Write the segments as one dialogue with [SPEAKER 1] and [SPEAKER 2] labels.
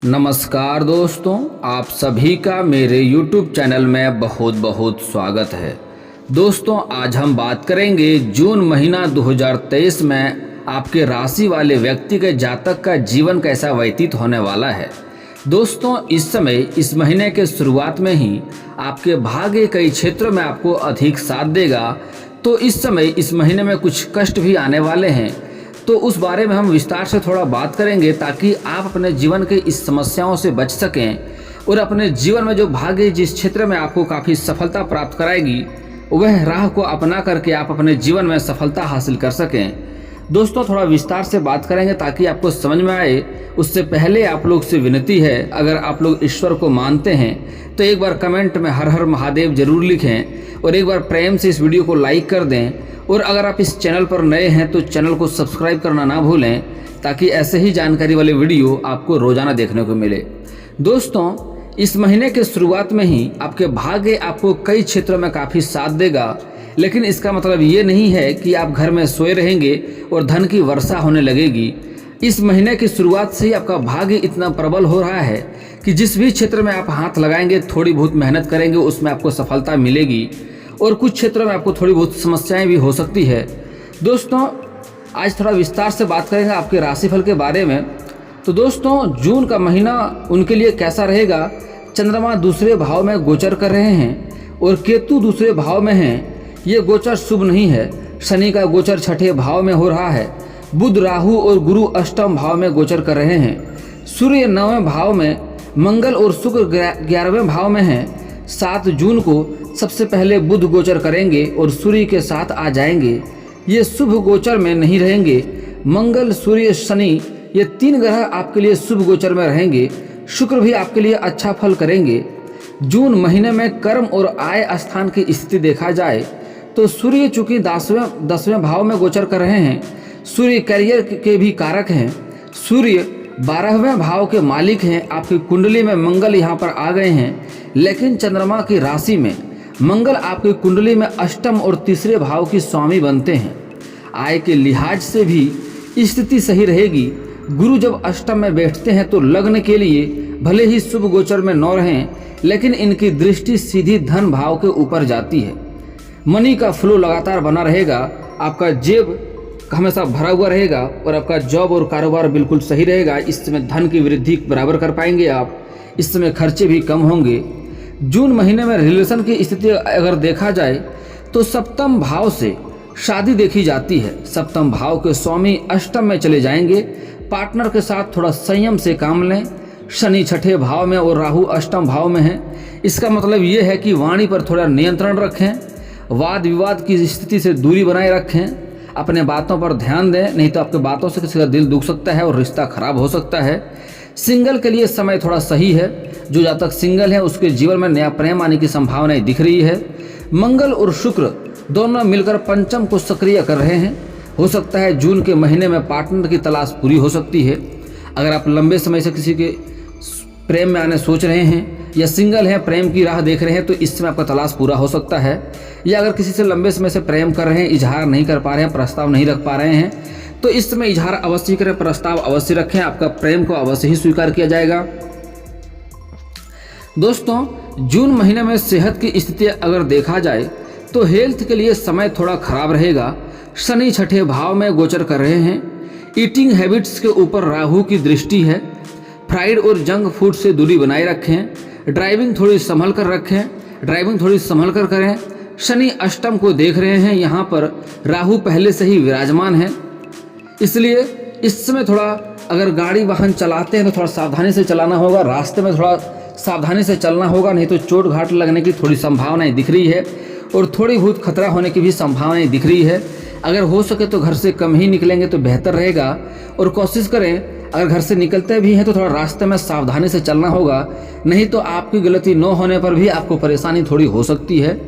[SPEAKER 1] नमस्कार दोस्तों, आप सभी का मेरे YouTube चैनल में बहुत बहुत स्वागत है। दोस्तों, आज हम बात करेंगे जून महीना 2023 में आपके राशि वाले व्यक्ति के जातक का जीवन कैसा व्यतीत होने वाला है। दोस्तों, इस समय इस महीने के शुरुआत में ही आपके भाग्य कई क्षेत्रों में आपको अधिक साथ देगा। तो इस समय इस महीने में कुछ कष्ट भी आने वाले हैं, तो उस बारे में हम विस्तार से थोड़ा बात करेंगे ताकि आप अपने जीवन के इस समस्याओं से बच सकें और अपने जीवन में जो भाग्य जिस क्षेत्र में आपको काफ़ी सफलता प्राप्त कराएगी वह राह को अपना करके आप अपने जीवन में सफलता हासिल कर सकें। दोस्तों, थोड़ा विस्तार से बात करेंगे ताकि आपको समझ में आए। उससे पहले आप लोग से विनती है, अगर आप लोग ईश्वर को मानते हैं तो एक बार कमेंट में हर हर महादेव जरूर लिखें और एक बार प्रेम से इस वीडियो को लाइक कर दें। और अगर आप इस चैनल पर नए हैं तो चैनल को सब्सक्राइब करना ना भूलें ताकि ऐसे ही जानकारी वाले वीडियो आपको रोजाना देखने को मिले। दोस्तों, इस महीने के शुरुआत में ही आपके भाग्य आपको कई क्षेत्रों में काफ़ी साथ देगा, लेकिन इसका मतलब ये नहीं है कि आप घर में सोए रहेंगे और धन की वर्षा होने लगेगी। इस महीने की शुरुआत से ही आपका भाग्य इतना प्रबल हो रहा है कि जिस भी क्षेत्र में आप हाथ लगाएंगे, थोड़ी बहुत मेहनत करेंगे, उसमें आपको सफलता मिलेगी और कुछ क्षेत्रों में आपको थोड़ी बहुत समस्याएं भी हो सकती है। दोस्तों, आज थोड़ा विस्तार से बात करेंगे आपके राशिफल के बारे में। तो दोस्तों, जून का महीना उनके लिए कैसा रहेगा। चंद्रमा दूसरे भाव में गोचर कर रहे हैं और केतु दूसरे भाव में हैं। ये गोचर शुभ नहीं है। शनि का गोचर छठे भाव में हो रहा है। बुध, राहु और गुरु अष्टम भाव में गोचर कर रहे हैं। सूर्य 9वें भाव में, मंगल और शुक्र 11वें भाव में हैं। 7 जून को सबसे पहले बुध गोचर करेंगे और सूर्य के साथ आ जाएंगे। ये शुभ गोचर में नहीं रहेंगे। मंगल, सूर्य, शनि ये 3 ग्रह आपके लिए शुभ गोचर में रहेंगे। शुक्र भी आपके लिए अच्छा फल करेंगे। जून महीने में कर्म और आय स्थान की स्थिति देखा जाए तो सूर्य चूंकि 10वें भाव में गोचर कर रहे हैं, सूर्य करियर के भी कारक हैं। सूर्य 12वें भाव के मालिक हैं। आपकी कुंडली में मंगल यहाँ पर आ गए हैं, लेकिन चंद्रमा की राशि में मंगल आपकी कुंडली में अष्टम और तीसरे भाव की स्वामी बनते हैं। आय के लिहाज से भी स्थिति सही रहेगी। गुरु जब अष्टम में बैठते हैं तो लग्न के लिए भले ही शुभ गोचर में न रहें, लेकिन इनकी दृष्टि सीधी धन भाव के ऊपर जाती है। मनी का फ्लो लगातार बना रहेगा। आपका जेब हमेशा भरा हुआ रहेगा और आपका जॉब और कारोबार बिल्कुल सही रहेगा। इस समय धन की वृद्धि बराबर कर पाएंगे आप। इस समय खर्चे भी कम होंगे। जून महीने में रिलेशन की स्थिति अगर देखा जाए तो सप्तम भाव से शादी देखी जाती है। सप्तम भाव के स्वामी अष्टम में चले जाएंगे। पार्टनर के साथ थोड़ा संयम से काम लें। शनि छठे भाव में और राहु अष्टम भाव में है। इसका मतलब ये है कि वाणी पर थोड़ा नियंत्रण रखें। वाद विवाद की स्थिति से दूरी बनाए रखें। अपने बातों पर ध्यान दें, नहीं तो आपके बातों से किसी का दिल दुख सकता है और रिश्ता खराब हो सकता है। सिंगल के लिए समय थोड़ा सही है। जो जातक सिंगल है उसके जीवन में नया प्रेम आने की संभावनाएं दिख रही है। मंगल और शुक्र दोनों मिलकर पंचम को सक्रिय कर रहे हैं। हो सकता है जून के महीने में पार्टनर की तलाश पूरी हो सकती है। अगर आप लंबे समय से किसी के प्रेम में आने सोच रहे हैं या सिंगल हैं, प्रेम की राह देख रहे हैं, तो इस समय आपका तलाश पूरा हो सकता है। या अगर किसी से लंबे समय से प्रेम कर रहे हैं, इजहार नहीं कर पा रहे हैं, प्रस्ताव नहीं रख पा रहे हैं, तो इस समय इजहार अवश्य करें, प्रस्ताव अवश्य रखें। आपका प्रेम को अवश्य ही स्वीकार किया जाएगा। दोस्तों, जून महीने में सेहत की स्थिति अगर देखा जाए तो हेल्थ के लिए समय थोड़ा खराब रहेगा। शनि छठे भाव में गोचर कर रहे हैं। ईटिंग हैबिट्स के ऊपर राहु की दृष्टि है। फ्राइड और जंक फूड से दूरी बनाए रखें। ड्राइविंग थोड़ी संभल कर करें। शनि अष्टम को देख रहे हैं। यहाँ पर राहु पहले से ही विराजमान है, इसलिए इस समय थोड़ा अगर गाड़ी वाहन चलाते हैं तो थोड़ा सावधानी से चलाना होगा। रास्ते में थोड़ा सावधानी से चलना होगा, नहीं तो चोट घाट लगने की थोड़ी संभावनाएं दिख रही है और थोड़ी बहुत खतरा होने की भी संभावनाएं दिख रही है। अगर हो सके तो घर से कम ही निकलेंगे तो बेहतर रहेगा। और कोशिश करें अगर घर से निकलते भी हैं तो थोड़ा रास्ते में सावधानी से चलना होगा, नहीं तो आपकी गलती न होने पर भी आपको परेशानी थोड़ी हो सकती है।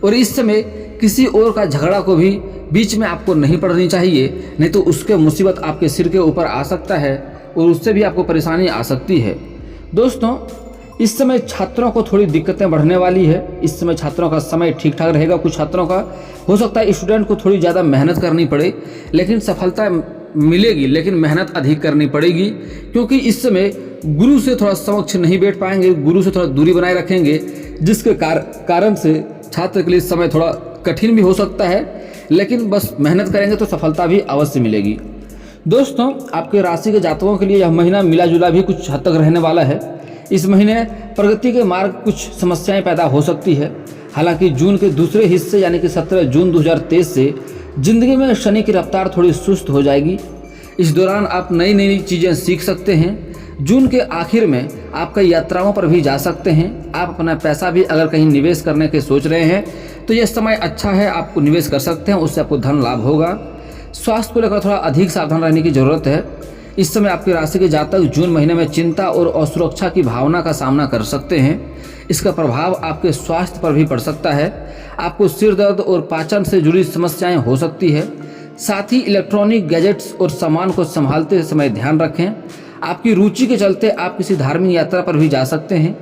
[SPEAKER 1] और इस समय किसी और का झगड़ा को भी बीच में आपको नहीं पड़नी चाहिए, नहीं तो उसके मुसीबत आपके सिर के ऊपर आ सकता है और उससे भी आपको परेशानी आ सकती है। दोस्तों, इस समय छात्रों को थोड़ी दिक्कतें बढ़ने वाली है। इस समय छात्रों का समय ठीक ठाक रहेगा। कुछ छात्रों का हो सकता है स्टूडेंट को थोड़ी ज़्यादा मेहनत करनी पड़े, लेकिन सफलता मिलेगी, लेकिन मेहनत अधिक करनी पड़ेगी, क्योंकि इस समय गुरु से थोड़ा समक्ष नहीं बैठ पाएंगे, गुरु से थोड़ा दूरी बनाए रखेंगे, जिसके कारण से छात्र के लिए समय थोड़ा कठिन भी हो सकता है, लेकिन बस मेहनत करेंगे तो सफलता भी अवश्य मिलेगी। दोस्तों, आपके राशि के जातकों के लिए यह महीना मिला जुला भी कुछ हद तक रहने वाला है। इस महीने प्रगति के मार्ग कुछ समस्याएं पैदा हो सकती है। हालांकि जून के दूसरे हिस्से यानी कि 17 जून 2023 से जिंदगी में शनि की रफ्तार थोड़ी सुस्त हो जाएगी। इस दौरान आप नई नई चीज़ें सीख सकते हैं। जून के आखिर में आप कई यात्राओं पर भी जा सकते हैं। आप अपना पैसा भी अगर कहीं निवेश करने के सोच रहे हैं तो यह समय अच्छा है, आपको निवेश कर सकते हैं, उससे आपको धन लाभ होगा। स्वास्थ्य को लेकर थोड़ा अधिक सावधान रहने की जरूरत है। इस समय आपकी राशि के जातक जून महीने में चिंता और असुरक्षा की भावना का सामना कर सकते हैं। इसका प्रभाव आपके स्वास्थ्य पर भी पड़ सकता है। आपको सिर दर्द और पाचन से जुड़ी समस्याएं हो सकती है। साथ ही इलेक्ट्रॉनिक गैजेट्स और सामान को संभालते समय ध्यान रखें। आपकी रुचि के चलते आप किसी धार्मिक यात्रा पर भी जा सकते हैं।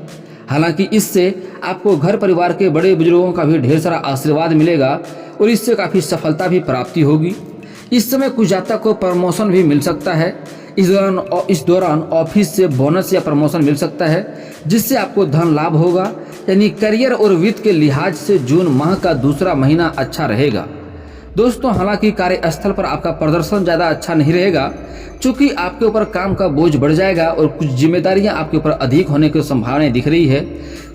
[SPEAKER 1] हालांकि इससे आपको घर परिवार के बड़े बुजुर्गों का भी ढेर सारा आशीर्वाद मिलेगा और इससे काफ़ी सफलता भी प्राप्ति होगी। इस समय कुछ जातक को प्रमोशन भी मिल सकता है। इस दौरान ऑफिस से बोनस या प्रमोशन मिल सकता है, जिससे आपको धन लाभ होगा। यानी करियर और वित्त के लिहाज से जून माह का दूसरा महीना अच्छा रहेगा। दोस्तों, हालांकि कार्यस्थल पर आपका प्रदर्शन ज़्यादा अच्छा नहीं रहेगा, क्योंकि आपके ऊपर काम का बोझ बढ़ जाएगा और कुछ जिम्मेदारियां आपके ऊपर अधिक होने की संभावनाएं दिख रही है।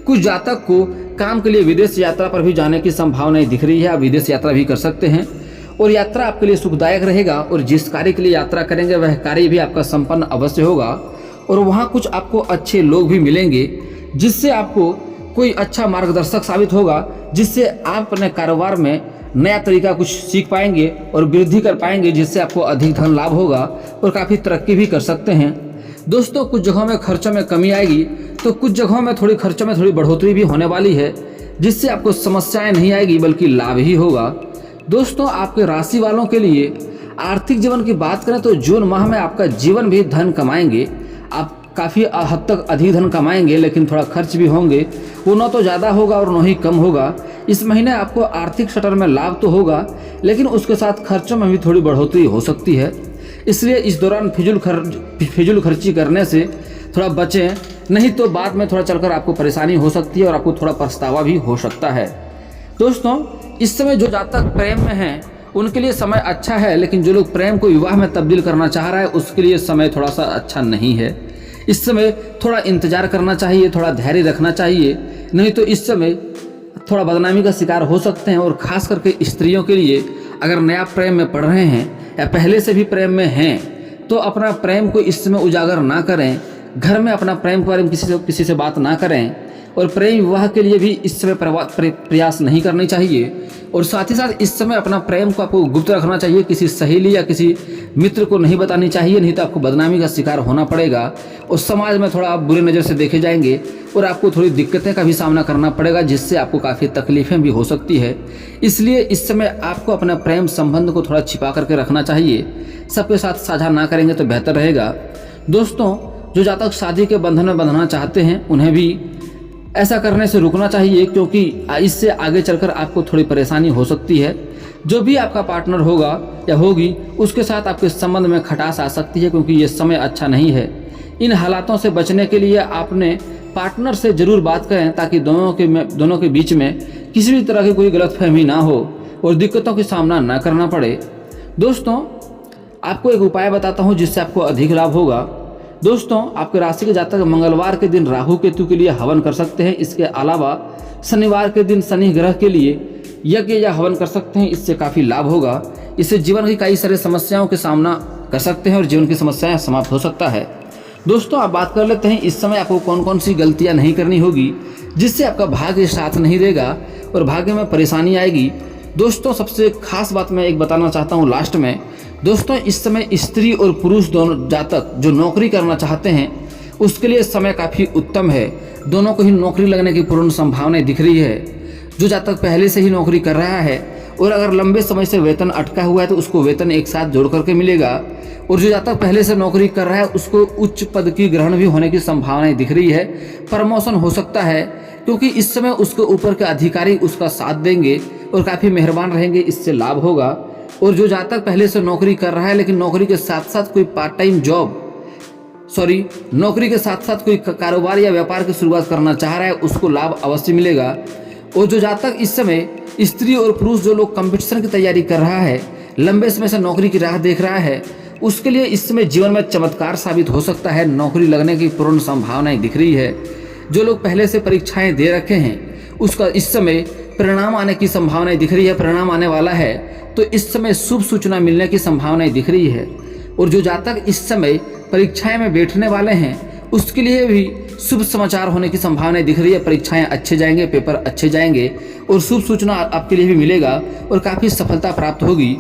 [SPEAKER 1] कुछ जातक को काम के लिए विदेश यात्रा पर भी जाने की संभावनाएं दिख रही है। आप विदेश यात्रा भी कर सकते हैं और यात्रा आपके लिए सुखदायक रहेगा और जिस कार्य के लिए यात्रा करेंगे वह कार्य भी आपका संपन्न अवश्य होगा और वहाँ कुछ आपको अच्छे लोग भी मिलेंगे, जिससे आपको कोई अच्छा मार्गदर्शक साबित होगा, जिससे आप अपने कारोबार में नया तरीका कुछ सीख पाएंगे और वृद्धि कर पाएंगे, जिससे आपको अधिक धन लाभ होगा और काफ़ी तरक्की भी कर सकते हैं। दोस्तों, कुछ जगहों में खर्चों में कमी आएगी तो कुछ जगहों में खर्चों में थोड़ी बढ़ोतरी भी होने वाली है, जिससे आपको समस्याएं नहीं आएगी बल्कि लाभ ही होगा। दोस्तों, आपके राशि वालों के लिए आर्थिक जीवन की बात करें तो जून माह में आपका जीवन भी धन कमाएंगे। आप काफ़ी हद तक अधिक धन कमाएंगे, लेकिन थोड़ा खर्च भी होंगे। वो न तो ज़्यादा होगा और न ही कम होगा। इस महीने आपको आर्थिक शटर में लाभ तो होगा, लेकिन उसके साथ खर्चों में भी थोड़ी बढ़ोतरी हो सकती है। इसलिए इस दौरान फिजूल खर्ची करने से थोड़ा बचें, नहीं तो बाद में थोड़ा चलकर आपको परेशानी हो सकती है और आपको थोड़ा पछतावा भी हो सकता है। दोस्तों, इस समय जो जातक प्रेम में हैं उनके लिए समय अच्छा है, लेकिन जो लोग प्रेम को विवाह में तब्दील करना चाह रहा है उसके लिए समय थोड़ा सा अच्छा नहीं है। इस समय थोड़ा इंतजार करना चाहिए, थोड़ा धैर्य रखना चाहिए, नहीं तो इस समय थोड़ा बदनामी का शिकार हो सकते हैं। और खास करके स्त्रियों के लिए अगर नया प्रेम में पड़ रहे हैं या पहले से भी प्रेम में हैं तो अपना प्रेम को इस समय उजागर ना करें। घर में अपना प्रेम के बारे में किसी से बात ना करें और प्रेम विवाह के लिए भी इस समय प्रयास नहीं करनी चाहिए। और साथ ही साथ इस समय अपना प्रेम को आपको गुप्त रखना चाहिए, किसी सहेली या किसी मित्र को नहीं बतानी चाहिए, नहीं तो आपको बदनामी का शिकार होना पड़ेगा और समाज में थोड़ा आप बुरी नज़र से देखे जाएंगे और आपको थोड़ी दिक्कतें का भी सामना करना पड़ेगा, जिससे आपको काफ़ी तकलीफें भी हो सकती है। इसलिए इस समय आपको अपना प्रेम संबंध को थोड़ा छिपा करके रखना चाहिए, सबके साथ साझा ना करेंगे तो बेहतर रहेगा। दोस्तों, जो जातक शादी के बंधन में बंधना चाहते हैं उन्हें भी ऐसा करने से रुकना चाहिए, क्योंकि इससे आगे चलकर आपको थोड़ी परेशानी हो सकती है। जो भी आपका पार्टनर होगा या होगी उसके साथ आपके संबंध में खटास आ सकती है, क्योंकि ये समय अच्छा नहीं है। इन हालातों से बचने के लिए आपने पार्टनर से ज़रूर बात करें, ताकि दोनों के बीच में किसी भी तरह की कोई गलतफहमी ना हो और दिक्कतों का सामना ना करना पड़े। दोस्तों, आपको एक उपाय बताता हूँ जिससे आपको अधिक लाभ होगा। दोस्तों, आपके राशि के जातक मंगलवार के दिन राहु केतु के लिए हवन कर सकते हैं। इसके अलावा शनिवार के दिन शनि ग्रह के लिए यज्ञ या हवन कर सकते हैं, इससे काफ़ी लाभ होगा। इससे जीवन की कई सारी समस्याओं के सामना कर सकते हैं और जीवन की समस्याएं समाप्त हो सकता है। दोस्तों, आप बात कर लेते हैं इस समय आपको कौन कौन सी गलतियां नहीं करनी होगी जिससे आपका भाग्य साथ नहीं देगा और भाग्य में परेशानी आएगी। दोस्तों, सबसे खास बात मैं एक बताना चाहता हूँ लास्ट में। दोस्तों, इस समय स्त्री और पुरुष दोनों जातक जो नौकरी करना चाहते हैं उसके लिए समय काफ़ी उत्तम है। दोनों को ही नौकरी लगने की पूर्ण संभावनाएं दिख रही है। जो जातक पहले से ही नौकरी कर रहा है और अगर लंबे समय से वेतन अटका हुआ है तो उसको वेतन एक साथ जोड़ करके मिलेगा, और जो जातक पहले से नौकरी कर रहा है उसको उच्च पद की ग्रहण भी होने की संभावनाएं दिख रही है। प्रमोशन हो सकता है, क्योंकि इस समय उसके ऊपर के अधिकारी उसका साथ देंगे और काफ़ी मेहरबान रहेंगे, इससे लाभ होगा। और जो जातक पहले से नौकरी कर रहा है लेकिन नौकरी के साथ साथ कोई पार्ट टाइम जॉब नौकरी के साथ साथ कोई कारोबार या व्यापार की शुरुआत करना चाह रहा है उसको लाभ अवश्य मिलेगा। और जो जातक इस समय स्त्री और पुरुष जो लोग कंपटीशन की तैयारी कर रहा है, लंबे समय से नौकरी की राह देख रहा है, उसके लिए इस समय जीवन में चमत्कार साबित हो सकता है। नौकरी लगने की पूर्ण संभावनाएं दिख रही है। जो लोग पहले से परीक्षाएं दे रखे हैं उसका इस समय परिणाम आने की संभावनाएं दिख रही है, परिणाम आने वाला है। तो इस समय शुभ सूचना मिलने की संभावनाएं दिख रही है। और जो जातक इस समय परीक्षाएं में बैठने वाले हैं उसके लिए भी शुभ समाचार होने की संभावनाएं दिख रही है। परीक्षाएं अच्छे जाएंगे, पेपर अच्छे जाएंगे और शुभ सूचना आपके लिए भी मिलेगा और काफ़ी सफलता प्राप्त होगी।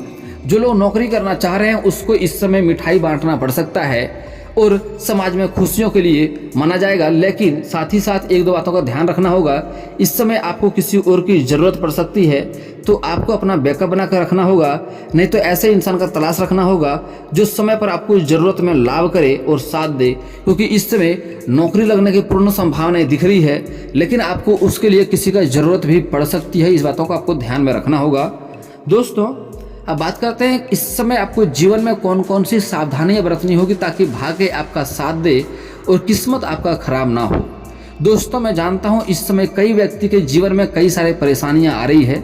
[SPEAKER 1] जो लोग नौकरी करना चाह रहे हैं उसको इस समय मिठाई बांटना पड़ सकता है और समाज में खुशियों के लिए माना जाएगा। लेकिन साथ ही साथ एक दो बातों का ध्यान रखना होगा। इस समय आपको किसी और की ज़रूरत पड़ सकती है तो आपको अपना बैकअप बना कर रखना होगा, नहीं तो ऐसे इंसान का तलाश रखना होगा जो समय पर आपको ज़रूरत में लाभ करे और साथ दे। क्योंकि इस समय नौकरी लगने की पूर्ण संभावनाएं दिख रही है, लेकिन आपको उसके लिए किसी का ज़रूरत भी पड़ सकती है। इस बातों को आपको ध्यान में रखना होगा। दोस्तों, अब बात करते हैं इस समय आपको जीवन में कौन कौन सी सावधानियां बरतनी होगी ताकि भाग्य आपका साथ दे और किस्मत आपका खराब ना हो। दोस्तों, मैं जानता हूं इस समय कई व्यक्ति के जीवन में कई सारे परेशानियां आ रही है।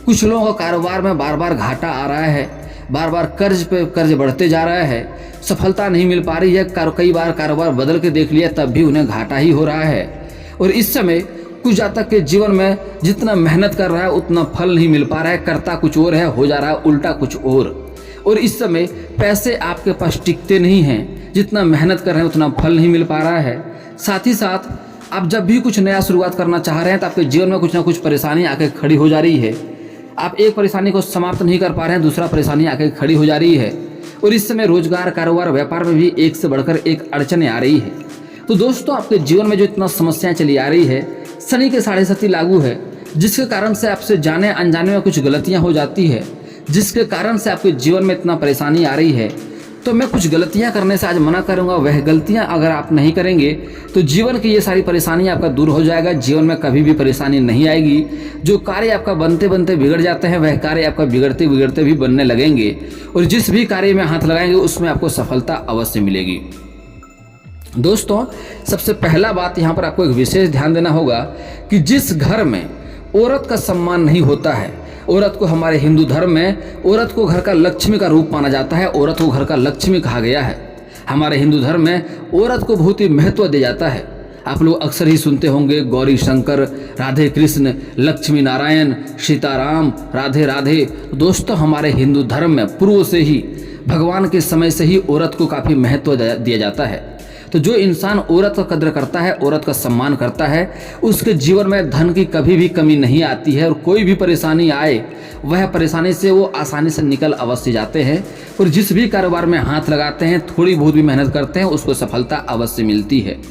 [SPEAKER 1] कुछ लोगों का कारोबार में बार बार घाटा आ रहा है, बार बार कर्ज पे कर्ज बढ़ते जा रहा है, सफलता नहीं मिल पा रही है। कई बार कारोबार बदल के देख लिया तब भी उन्हें घाटा ही हो रहा है। और इस समय कुछ जातक के जीवन में जितना मेहनत कर रहा है उतना फल नहीं मिल पा रहा है, करता कुछ और है, हो जा रहा है उल्टा कुछ और इस समय पैसे आपके पास टिकते नहीं हैं, जितना मेहनत कर रहे हैं उतना फल नहीं मिल पा रहा है। साथ ही साथ आप जब भी कुछ नया शुरुआत करना चाह रहे हैं तो आपके जीवन में कुछ ना कुछ परेशानी आके खड़ी हो जा रही है। आप एक परेशानी को समाप्त नहीं कर पा रहे हैं, दूसरा परेशानी आके खड़ी हो जा रही है। और इस समय रोजगार, कारोबार, व्यापार में भी एक से बढ़कर एक अड़चनें आ रही है। तो दोस्तों, आपके जीवन में जो इतना समस्याएं चली आ रही है, शनि के 7.5 लागू है, जिसके कारण से आपसे जाने अनजाने में कुछ गलतियां हो जाती है, जिसके कारण से आपके जीवन में इतना परेशानी आ रही है। तो मैं कुछ गलतियां करने से आज मना करूंगा। वह गलतियां अगर आप नहीं करेंगे तो जीवन की ये सारी परेशानियां आपका दूर हो जाएगा। जीवन में कभी भी परेशानी नहीं आएगी। जो कार्य आपका बनते बनते बिगड़ जाते हैं वह कार्य आपका बिगड़ते बिगड़ते भी बनने लगेंगे और जिस भी कार्य में हाथ लगाएंगे उसमें आपको सफलता अवश्य मिलेगी। दोस्तों, सबसे पहला बात यहाँ पर आपको एक विशेष ध्यान देना होगा कि जिस घर में औरत का सम्मान नहीं होता है, औरत को हमारे हिंदू धर्म में औरत को घर का लक्ष्मी का रूप माना जाता है, औरत को घर का लक्ष्मी कहा गया है। हमारे हिंदू धर्म में औरत को बहुत ही महत्व दिया जाता है। आप लोग अक्सर ही सुनते होंगे गौरी शंकर, राधे कृष्ण, लक्ष्मी नारायण, सीताराम, राधे राधे। दोस्तों, हमारे हिंदू धर्म में पूर्व से ही, भगवान के समय से ही औरत को काफ़ी महत्व दिया जाता है। तो जो इंसान औरत का कद्र करता है, औरत का सम्मान करता है, उसके जीवन में धन की कभी भी कमी नहीं आती है और कोई भी परेशानी आए वह परेशानी से वो आसानी से निकल अवश्य जाते हैं और जिस भी कारोबार में हाथ लगाते हैं, थोड़ी बहुत भी मेहनत करते हैं, उसको सफलता अवश्य मिलती है।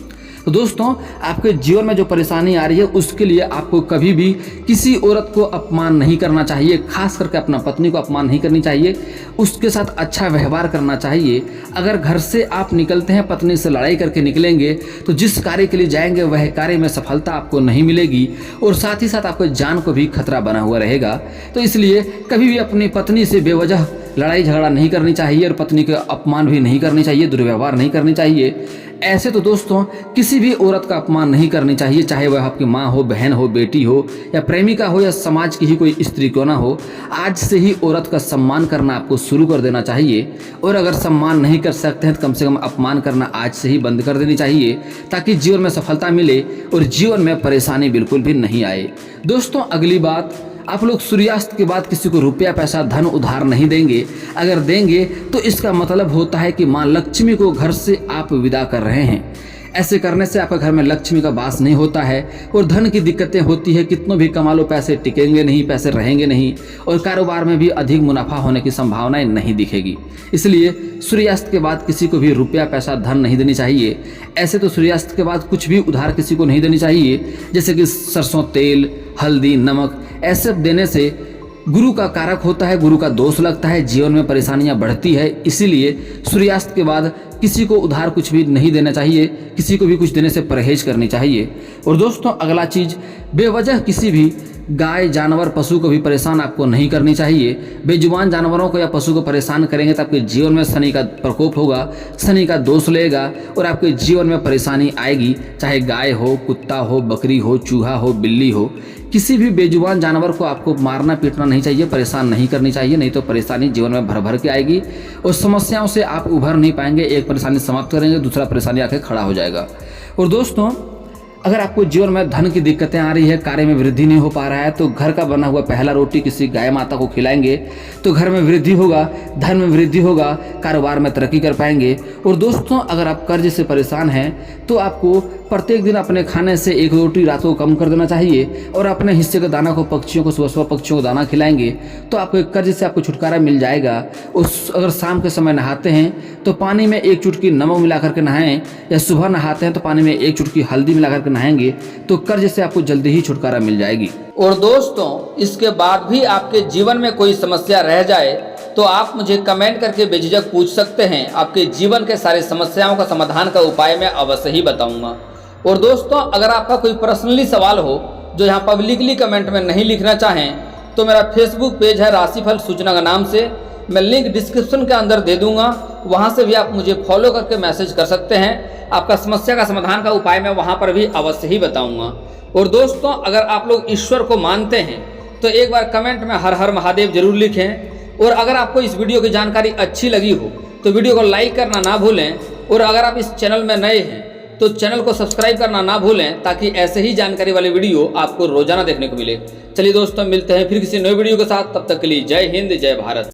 [SPEAKER 1] तो दोस्तों, आपके जीवन में जो परेशानी आ रही है उसके लिए आपको कभी भी किसी औरत को अपमान नहीं करना चाहिए, खास करके अपना पत्नी को अपमान नहीं करनी चाहिए, उसके साथ अच्छा व्यवहार करना चाहिए। अगर घर से आप निकलते हैं पत्नी से लड़ाई करके निकलेंगे तो जिस कार्य के लिए जाएंगे वह कार्य में सफलता आपको नहीं मिलेगी और साथ ही साथ आपको जान को भी खतरा बना हुआ रहेगा। तो इसलिए कभी भी अपनी पत्नी से बेवजह लड़ाई झगड़ा नहीं करनी चाहिए और पत्नी का अपमान भी नहीं करनी चाहिए, दुर्व्यवहार नहीं करनी चाहिए। ऐसे तो दोस्तों किसी भी औरत का अपमान नहीं करनी चाहिए, चाहे वह आपकी माँ हो, बहन हो, बेटी हो या प्रेमिका हो या समाज की ही कोई स्त्री क्यों ना हो। आज से ही औरत का सम्मान करना आपको शुरू कर देना चाहिए और अगर सम्मान नहीं कर सकते हैं तो कम से कम अपमान करना आज से ही बंद कर देनी चाहिए ताकि जीवन में सफलता मिले और जीवन में परेशानी बिल्कुल भी नहीं आए। दोस्तों, अगली बात, आप लोग सूर्यास्त के बाद किसी को रुपया, पैसा, धन उधार नहीं देंगे। अगर देंगे तो इसका मतलब होता है कि माँ लक्ष्मी को घर से आप विदा कर रहे हैं। ऐसे करने से आपके घर में लक्ष्मी का वास नहीं होता है और धन की दिक्कतें होती है। कितनों भी कमा लो, पैसे टिकेंगे नहीं, पैसे रहेंगे नहीं और कारोबार में भी अधिक मुनाफा होने की संभावनाएं नहीं दिखेगी। इसलिए सूर्यास्त के बाद किसी को भी रुपया, पैसा, धन नहीं देनी चाहिए। ऐसे तो सूर्यास्त के बाद कुछ भी उधार किसी को नहीं देनी चाहिए, जैसे कि सरसों तेल, हल्दी, नमक। ऐसे देने से गुरु का कारक होता है, गुरु का दोष लगता है, जीवन में परेशानियां बढ़ती है। इसीलिए सूर्यास्त के बाद किसी को उधार कुछ भी नहीं देना चाहिए, किसी को भी कुछ देने से परहेज करनी चाहिए। और दोस्तों, अगला चीज़, बेवजह किसी भी गाय जानवर पशु को भी परेशान आपको नहीं करनी चाहिए। बेजुबान जानवरों को या पशु को परेशान करेंगे तो आपके जीवन में शनि का प्रकोप होगा, शनि का दोष लेगा और आपके जीवन में परेशानी आएगी। चाहे गाय हो, कुत्ता हो, बकरी हो, चूहा हो, बिल्ली हो, किसी भी बेजुबान जानवर को आपको मारना पीटना नहीं चाहिए, परेशान नहीं करनी चाहिए, नहीं तो परेशानी जीवन में भर भर के आएगी और समस्याओं से आप उभर नहीं पाएंगे। एक परेशानी समाप्त करेंगे, दूसरा परेशानी आके खड़ा हो जाएगा। और दोस्तों, अगर आपको जीवन में धन की दिक्कतें आ रही है, कार्य में वृद्धि नहीं हो पा रहा है, तो घर का बना हुआ पहला रोटी किसी गाय माता को खिलाएंगे तो घर में वृद्धि होगा, धन में वृद्धि होगा, कारोबार में तरक्की कर पाएंगे। और दोस्तों, अगर आप कर्ज से परेशान हैं तो आपको प्रत्येक दिन अपने खाने से एक रोटी रात को कम कर देना चाहिए और अपने हिस्से का दाना को पक्षियों को सुबह पक्षियों को दाना खिलाएंगे तो आपके कर्ज से आपको छुटकारा मिल जाएगा। अगर शाम के समय नहाते हैं तो पानी में एक चुटकी नमक मिलाकर के नहाएं, या सुबह नहाते हैं तो पानी में एक चुटकी हल्दी मिलाकर के नहाएंगे तो कर्ज से आपको जल्दी ही छुटकारा मिल जाएगी।
[SPEAKER 2] और दोस्तों, इसके बाद भी आपके जीवन में कोई समस्या रह जाए तो आप मुझे कमेंट करके बेझिझक पूछ सकते हैं। आपके जीवन के सारे समस्याओं का समाधान का उपाय मैं अवश्य ही बताऊंगा। और दोस्तों, अगर आपका कोई पर्सनली सवाल हो जो यहाँ पब्लिकली कमेंट में नहीं लिखना चाहें तो मेरा फेसबुक पेज है राशिफल सूचना का नाम से, मैं लिंक डिस्क्रिप्शन के अंदर दे दूंगा, वहाँ से भी आप मुझे फॉलो करके मैसेज कर सकते हैं। आपका समस्या का समाधान का उपाय मैं वहाँ पर भी अवश्य ही बताऊँगा। और दोस्तों, अगर आप लोग ईश्वर को मानते हैं तो एक बार कमेंट में हर हर महादेव जरूर लिखें। और अगर आपको इस वीडियो की जानकारी अच्छी लगी हो तो वीडियो को लाइक करना ना भूलें। और अगर आप इस चैनल में नए हैं तो चैनल को सब्सक्राइब करना ना भूलें ताकि ऐसे ही जानकारी वाले वीडियो आपको रोजाना देखने को मिले। चलिए दोस्तों, मिलते हैं फिर किसी नए वीडियो के साथ। तब तक के लिए जय हिंद, जय भारत।